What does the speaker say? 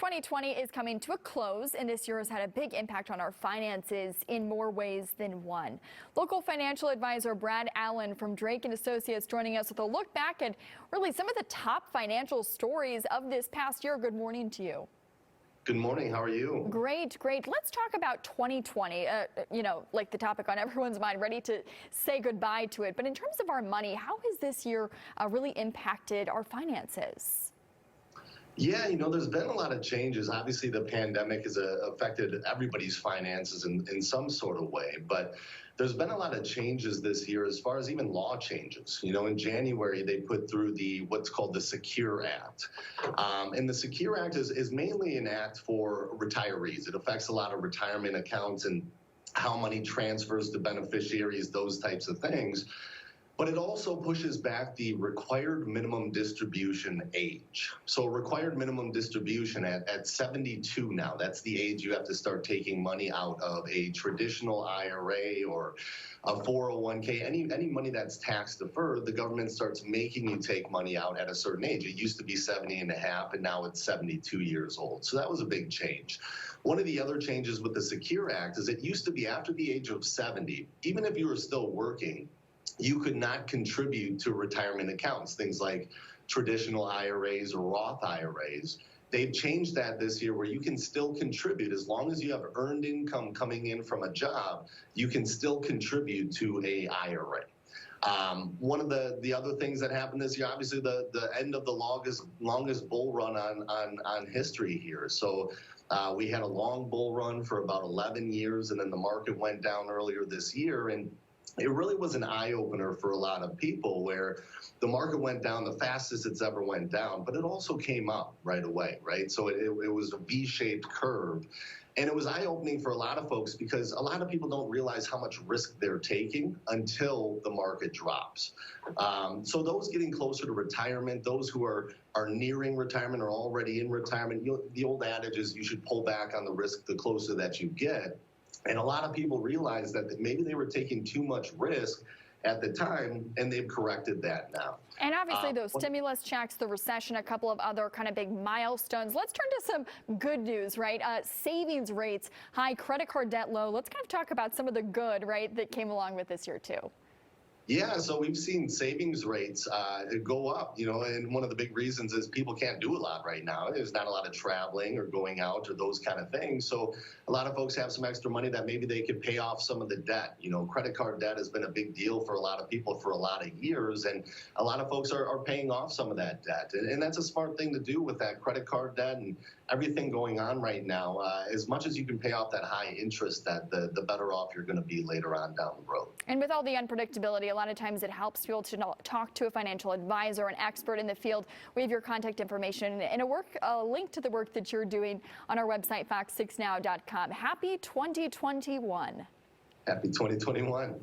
2020 is coming to a close, and this year has had a big impact on our finances in more ways than one. Local financial advisor Brad Allen from Drake & Associates joining us with a look back at really some of the top financial stories of this past year. Good morning to you. Good morning. How are you? Great, great. Let's talk about 2020, like the topic on everyone's mind, ready to say goodbye to it. But in terms of our money, how has this year really impacted our finances? Yeah, there's been a lot of changes. Obviously, the pandemic has affected everybody's finances in some sort of way, but there's been a lot of changes this year as far as even law changes. In January, they put through what's called the Secure Act. And the Secure Act is mainly an act for retirees. It affects a lot of retirement accounts and how money transfers to beneficiaries, those types of things. But it also pushes back the required minimum distribution age. So required minimum distribution at 72 now, that's the age you have to start taking money out of a traditional IRA or a 401k, any money that's tax deferred, the government starts making you take money out at a certain age. It used to be 70 and a half, and now it's 72 years old. So that was a big change. One of the other changes with the Secure Act is it used to be after the age of 70, even if you were still working, you could not contribute to retirement accounts, things like traditional IRAs or Roth IRAs. They've changed that this year where you can still contribute as long as you have earned income coming in from a job, you can still contribute to a IRA. One of the other things that happened this year, obviously the end of the longest bull run on history here. So we had a long bull run for about 11 years, and then the market went down earlier this year, and it really was an eye-opener for a lot of people where the market went down the fastest it's ever went down, but it also came up right away, right? So it was a V-shaped curve. And it was eye-opening for a lot of folks because a lot of people don't realize how much risk they're taking until the market drops. So those getting closer to retirement, those who are nearing retirement or already in retirement, the old adage is you should pull back on the risk the closer that you get. And a lot of people realized that maybe they were taking too much risk at the time, and they've corrected that now. And obviously those stimulus checks, the recession, a couple of other kind of big milestones. Let's turn to some good news, right? Savings rates high, credit card debt low. Let's kind of talk about some of the good, right, that came along with this year too. Yeah, so we've seen savings rates go up, and one of the big reasons is people can't do a lot right now. There's not a lot of traveling or going out or those kind of things. So a lot of folks have some extra money that maybe they could pay off some of the debt. Credit card debt has been a big deal for a lot of people for a lot of years, and a lot of folks are paying off some of that debt. And that's a smart thing to do with that credit card debt and everything going on right now. As much as you can pay off that high interest debt, the better off you're going to be later on down the road. And with all the unpredictability, a lot of times it helps people to talk to a financial advisor, an expert in the field. We have your contact information and a link to the work that you're doing on our website, fox6now.com. Happy 2021. Happy 2021.